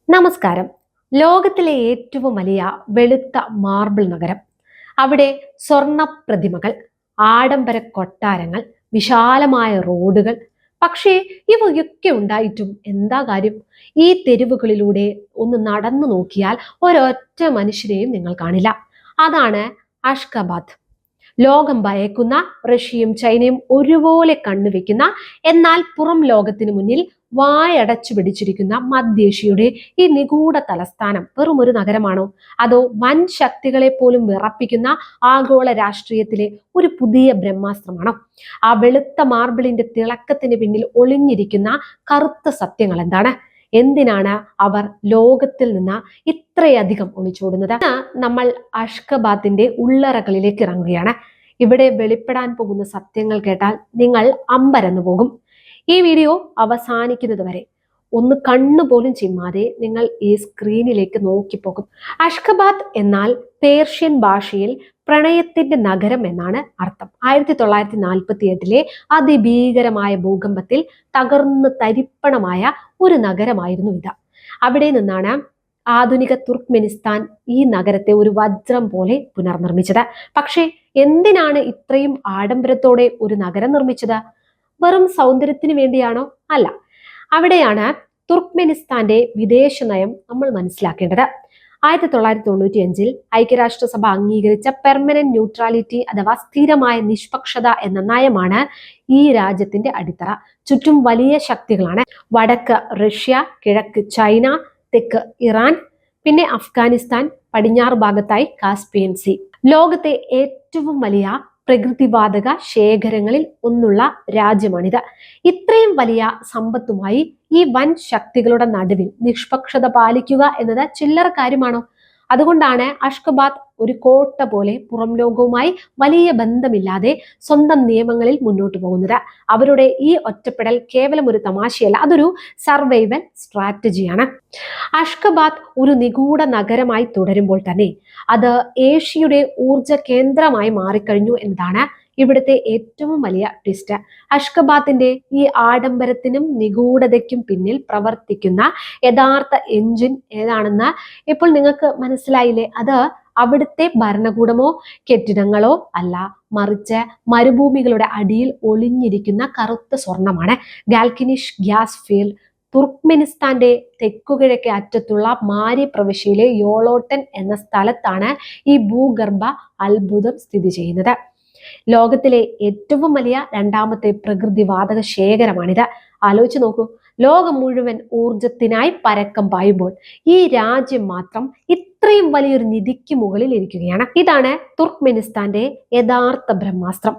നമസ്കാരം. ലോകത്തിലെ ഏറ്റവും വലിയ വെളുത്ത മാർബിൾ നഗരം. അവിടെ സ്വർണ്ണ പ്രതിമകൾ, ആഡംബര കൊട്ടാരങ്ങൾ, വിശാലമായ റോഡുകൾ. പക്ഷേ ഇവയൊക്കെ ഉണ്ടായിട്ടും എന്താ കാര്യം? ഈ തെരുവുകളിലൂടെ ഒന്ന് നടന്നു നോക്കിയാൽ ഒരൊറ്റ മനുഷ്യരെയും നിങ്ങൾ കാണില്ല. അതാണ് അഷ്കബാദ്. ലോകം ഭയക്കുന്ന, റഷ്യയും ചൈനയും ഒരുപോലെ കണ്ണുവെക്കുന്ന, എന്നാൽ പുറം ലോകത്തിന് മുന്നിൽ വായടച്ചു പിടിച്ചിരിക്കുന്ന മധ്യേഷ്യയുടെ ഈ നിഗൂഢ തലസ്ഥാനം വെറും ഒരു നഗരമാണോ? അതോ വൻ ശക്തികളെ പോലും വിറപ്പിക്കുന്ന ആഗോള രാഷ്ട്രീയത്തിലെ ഒരു പുതിയ ബ്രഹ്മാസ്ത്രമാണോ? ആ വെളുത്ത മാർബിളിന്റെ തിളക്കത്തിന് പിന്നിൽ ഒളിഞ്ഞിരിക്കുന്ന കറുത്ത സത്യങ്ങൾ എന്താണ്? എന്തിനാണ് അവർ ലോകത്തിൽ നിന്ന് ഇത്രയധികം ഒളിച്ചോടുന്നത്? നമ്മൾ അഷ്കബാദിന്റെ ഉള്ളറകളിലേക്ക് ഇറങ്ങുകയാണ്. ഇവിടെ വെളിപ്പെടാൻ പോകുന്ന സത്യങ്ങൾ കേട്ടാൽ നിങ്ങൾ അമ്പരന്നു പോകും. ഈ വീഡിയോ അവസാനിക്കുന്നത് വരെ ഒന്ന് കണ്ണുപോലും ചിമ്മാതെ നിങ്ങൾ ഈ സ്ക്രീനിലേക്ക് നോക്കിപ്പോകും. അഷ്കബാദ് എന്നാൽ പേർഷ്യൻ ഭാഷയിൽ പ്രണയത്തിന്റെ നഗരം എന്നാണ് അർത്ഥം. 1948 അതിഭീകരമായ ഭൂകമ്പത്തിൽ തകർന്ന് തരിപ്പണമായ ഒരു നഗരമായിരുന്നു ഇത്. അവിടെ നിന്നാണ് ആധുനിക തുർക്ക്മെനിസ്ഥാൻ ഈ നഗരത്തെ ഒരു വജ്രം പോലെ പുനർനിർമ്മിച്ചത്. പക്ഷേ എന്തിനാണ് ഇത്രയും ആഡംബരത്തോടെ ഒരു നഗരം നിർമ്മിച്ചത്? വെറും സൗന്ദര്യത്തിന് വേണ്ടിയാണോ? അല്ല. അവിടെയാണ് തുർക്ക്മെനിസ്ഥാന്റെ വിദേശ നയം നമ്മൾ മനസ്സിലാക്കേണ്ടത്. 1995 ഐക്യരാഷ്ട്രസഭ അംഗീകരിച്ച പെർമനന്റ് ന്യൂട്രാലിറ്റി അഥവാ സ്ഥിരമായ നിഷ്പക്ഷത എന്ന നയമാണ് ഈ രാജ്യത്തിന്റെ അടിത്തറ. ചുറ്റും വലിയ ശക്തികളാണ്. വടക്ക് റഷ്യ, കിഴക്ക് ചൈന, തെക്ക് ഇറാൻ, പിന്നെ അഫ്ഗാനിസ്ഥാൻ, പടിഞ്ഞാറ് ഭാഗത്തായി കാസ്പിയൻ സീ. ലോകത്തെ ഏറ്റവും വലിയ പ്രകൃതിവാതക ശേഖരങ്ങളിൽ ഒന്നുള്ള രാജ്യമാണിത്. ഇത്രയും വലിയ സമ്പത്തുമായി ഈ വൻ ശക്തികളുടെ നടുവിൽ നിഷ്പക്ഷത പാലിക്കുക എന്നത് ചില്ലറ കാര്യമാണോ? അതുകൊണ്ടാണ് അഷ്കബാദ് ഒരു കോട്ട പോലെ പുറം ലോകവുമായി വലിയ ബന്ധമില്ലാതെ സ്വന്തം നിയമങ്ങളിൽ മുന്നോട്ട് പോകുന്നത്. അവരുടെ ഈ ഒറ്റപ്പെടൽ കേവലം ഒരു തമാശയല്ല, അതൊരു സർവൈവൽ സ്ട്രാറ്റജിയാണ്. അഷ്കബാദ് ഒരു നിഗൂഢ നഗരമായി തുടരുമ്പോൾ തന്നെ അത് ഏഷ്യയുടെ ഊർജ കേന്ദ്രമായി മാറിക്കഴിഞ്ഞു എന്നതാണ് ഇവിടുത്തെ ഏറ്റവും വലിയ ട്വിസ്റ്റ്. അഷ്കബാദിന്റെ ഈ ആഡംബരത്തിനും നിഗൂഢതയ്ക്കും പിന്നിൽ പ്രവർത്തിക്കുന്ന യഥാർത്ഥ എഞ്ചിൻ ഏതാണെന്ന് ഇപ്പോൾ നിങ്ങൾക്ക് മനസ്സിലായില്ലേ? അത് അവിടുത്തെ ഭരണകൂടമോ കെട്ടിടങ്ങളോ അല്ല, മറിച്ച് മരുഭൂമികളുടെ അടിയിൽ ഒളിഞ്ഞിരിക്കുന്ന കറുത്ത സ്വർണമാണ്. ഗാൽക്കിനിഷ് ഗ്യാസ് ഫീൽഡ് തുർക്ക്മെനിസ്ഥാന്റെ തെക്കുകിഴക്കേ അറ്റത്തുള്ള മാരി പ്രവിശ്യയിലെ യോളോട്ടൻ എന്ന സ്ഥലത്താണ് ഈ ഭൂഗർഭ അത്ഭുതം സ്ഥിതി ചെയ്യുന്നത്. ലോകത്തിലെ ഏറ്റവും വലിയ രണ്ടാമത്തെ പ്രകൃതിവാതക ശേഖരമാണിത്. ആലോചിച്ച് നോക്കൂ, ലോകം മുഴുവൻ ഊർജത്തിനായി പരക്കം പായുമ്പോൾ ഈ രാജ്യം മാത്രം ഇത്രയും വലിയൊരു നിധിക്ക് മുകളിൽ ഇരിക്കുകയാണ്. ഇതാണ് തുർക്ക്മെനിസ്ഥാന്റെ യഥാർത്ഥ ബ്രഹ്മാസ്ത്രം.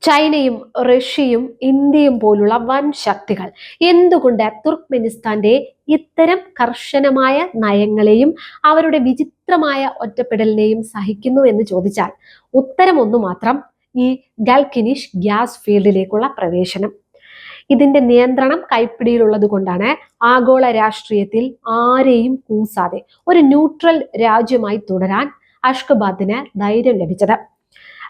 ചൈനയും റഷ്യയും ഇന്ത്യയും പോലുള്ള വൻ ശക്തികൾ എന്തുകൊണ്ട് തുർക്ക്മെനിസ്ഥാന്റെ ഇത്തരം കർശനമായ നയങ്ങളെയും അവരുടെ വിചിത്രമായ ഒറ്റപ്പെടലിനെയും സഹിക്കുന്നു എന്ന് ചോദിച്ചാൽ ഉത്തരം ഒന്നു മാത്രം: ഈ ഗാൽക്കിനിഷ് ഗ്യാസ് ഫീൽഡിലേക്കുള്ള പ്രവേശനം. ഇതിന്റെ നിയന്ത്രണം കൈപ്പിടിയിലുള്ളത് കൊണ്ടാണ് ആഗോള രാഷ്ട്രീയത്തിൽ ആരെയും കൂസാതെ ഒരു ന്യൂട്രൽ രാജ്യമായി തുടരാൻ അഷ്കബാദിന് ധൈര്യം ലഭിച്ചത്.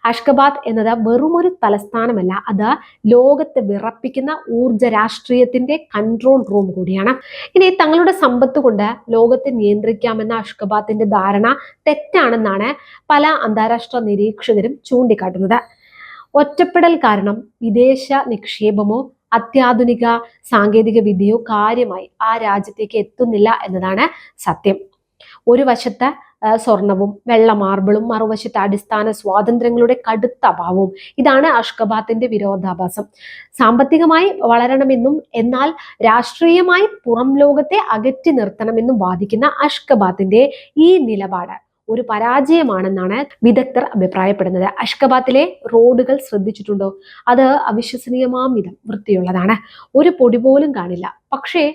അഷ്കബാദ് എന്നത് വെറുമൊരു തലസ്ഥാനമല്ല, അത് ലോകത്തെ വിറപ്പിക്കുന്ന ഊർജ രാഷ്ട്രീയത്തിന്റെ കൺട്രോൾ റൂം കൂടിയാണ്. ഇനി തങ്ങളുടെ സമ്പത്ത് കൊണ്ട് ലോകത്തെ നിയന്ത്രിക്കാമെന്ന അഷ്കബാദിന്റെ ധാരണ തെറ്റാണെന്നാണ് പല അന്താരാഷ്ട്ര നിരീക്ഷകരും ചൂണ്ടിക്കാട്ടുന്നത്. ഒറ്റപ്പെടൽ കാരണം വിദേശ നിക്ഷേപമോ അത്യാധുനിക സാങ്കേതിക വിദ്യയോ കാര്യമായി ആ രാജ്യത്തേക്ക് എത്തുന്നില്ല എന്നതാണ് സത്യം. ഒരു വശത്ത് സ്വർണവും വെള്ള മാർബിളും, മറുവശത്ത് അടിസ്ഥാന സ്വാതന്ത്ര്യങ്ങളുടെ കടുത്ത അഭാവവും. ഇതാണ് അഷ്കബാദിന്റെ വിരോധാഭാസം. സാമ്പത്തികമായി വളരണമെന്നും എന്നാൽ രാഷ്ട്രീയമായി പുറം ലോകത്തെ അകറ്റി നിർത്തണമെന്നും വാദിക്കുന്ന അഷ്കബാദിന്റെ ഈ നിലപാട് ഒരു പരാജയമാണെന്നാണ് വിദഗ്ധർ അഭിപ്രായപ്പെടുന്നത്. അഷ്കബാദിലെ റോഡുകൾ ശ്രദ്ധിച്ചിട്ടുണ്ടോ? അത് അവിശ്വസനീയമാം വിധം വൃത്തിയുള്ളതാണ്. ഒരു പൊടി പോലും കാണില്ല. പക്ഷേ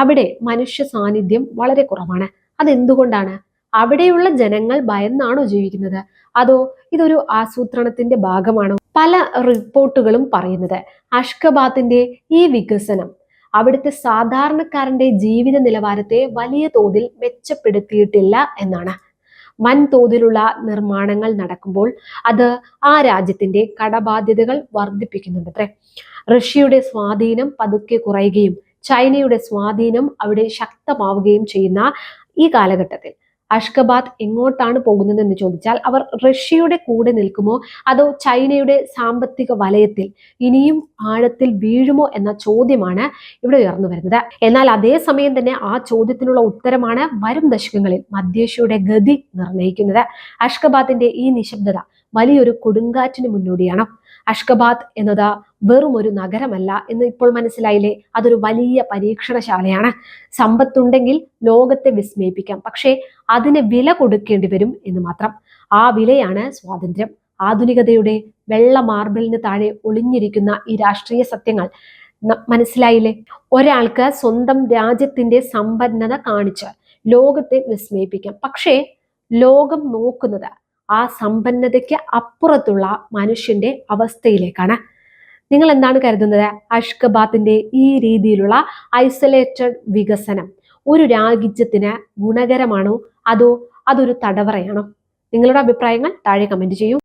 അവിടെ മനുഷ്യ സാന്നിധ്യം വളരെ കുറവാണ്. അതെന്തുകൊണ്ടാണ്? അവിടെയുള്ള ജനങ്ങൾ ഭയന്നാണോ ജീവിക്കുന്നത്, അതോ ഇതൊരു ആസൂത്രണത്തിന്റെ ഭാഗമാണോ? പല റിപ്പോർട്ടുകളും പറയുന്നത് അഷ്കബാദിന്റെ ഈ വികസനം അവിടുത്തെ സാധാരണക്കാരന്റെ ജീവിത നിലവാരത്തെ വലിയ തോതിൽ മെച്ചപ്പെടുത്തിയിട്ടില്ല എന്നാണ്. വൻതോതിലുള്ള നിർമ്മാണങ്ങൾ നടക്കുമ്പോൾ അത് ആ രാജ്യത്തിന്റെ കടബാധ്യതകൾ വർദ്ധിപ്പിക്കുന്നുണ്ടത്രേ. റഷ്യയുടെ സ്വാധീനം പതുക്കെ കുറയുകയും ചൈനയുടെ സ്വാധീനം അവിടെ ശക്തമാവുകയും ചെയ്യുന്ന ഈ കാലഘട്ടത്തിൽ അഷ്കബാദ് എങ്ങോട്ടാണ് പോകുന്നത് എന്ന് ചോദിച്ചാൽ അവർ റഷ്യയുടെ കൂടെ നിൽക്കുമോ അതോ ചൈനയുടെ സാമ്പത്തിക വലയത്തിൽ ഇനിയും ആഴത്തിൽ വീഴുമോ എന്ന ചോദ്യമാണ് ഇവിടെ ഉയർന്നു വരുന്നത്. എന്നാൽ അതേസമയം തന്നെ ആ ചോദ്യത്തിനുള്ള ഉത്തരമാണ് വരും ദശകങ്ങളിൽ മധ്യേഷ്യയുടെ ഗതി നിർണ്ണയിക്കുന്നത്. അഷ്കബാദിന്റെ ഈ നിശബ്ദത വലിയൊരു കൊടുങ്കാറ്റിന് മുന്നോടിയാണ്. അഷ്കബാദ് എന്നത് വെറും ഒരു നഗരമല്ല എന്ന് ഇപ്പോൾ മനസ്സിലായില്ലേ? അതൊരു വലിയ പരീക്ഷണശാലയാണ്. സമ്പത്തുണ്ടെങ്കിൽ ലോകത്തെ വിസ്മയിപ്പിക്കാം, പക്ഷേ അതിന് വില കൊടുക്കേണ്ടി വരും എന്ന് മാത്രം. ആ വിലയാണ് സ്വാതന്ത്ര്യം. ആധുനികതയുടെ വെള്ള മാർബിളിന് താഴെ ഒളിഞ്ഞിരിക്കുന്ന ഈ രാഷ്ട്രീയ സത്യങ്ങൾ മനസ്സിലായില്ലേ? ഒരാൾക്ക് സ്വന്തം രാജ്യത്തിന്റെ സമ്പന്നത കാണിച്ച് ലോകത്തെ വിസ്മയിപ്പിക്കാം, പക്ഷേ ലോകം നോക്കുന്നത് ആ സമ്പന്നതയ്ക്ക് അപ്പുറത്തുള്ള മനുഷ്യന്റെ അവസ്ഥയിലേക്കാണ്. നിങ്ങൾ എന്താണ് കരുതുന്നത്? അഷ്കബാദിന്റെ ഈ രീതിയിലുള്ള ഐസൊലേറ്റഡ് വികസനം ഒരു രാജ്യത്തിന് ഗുണകരമാണോ അതോ അതൊരു തടവറയാണോ? നിങ്ങളുടെ അഭിപ്രായങ്ങൾ താഴെ കമന്റ് ചെയ്യൂ.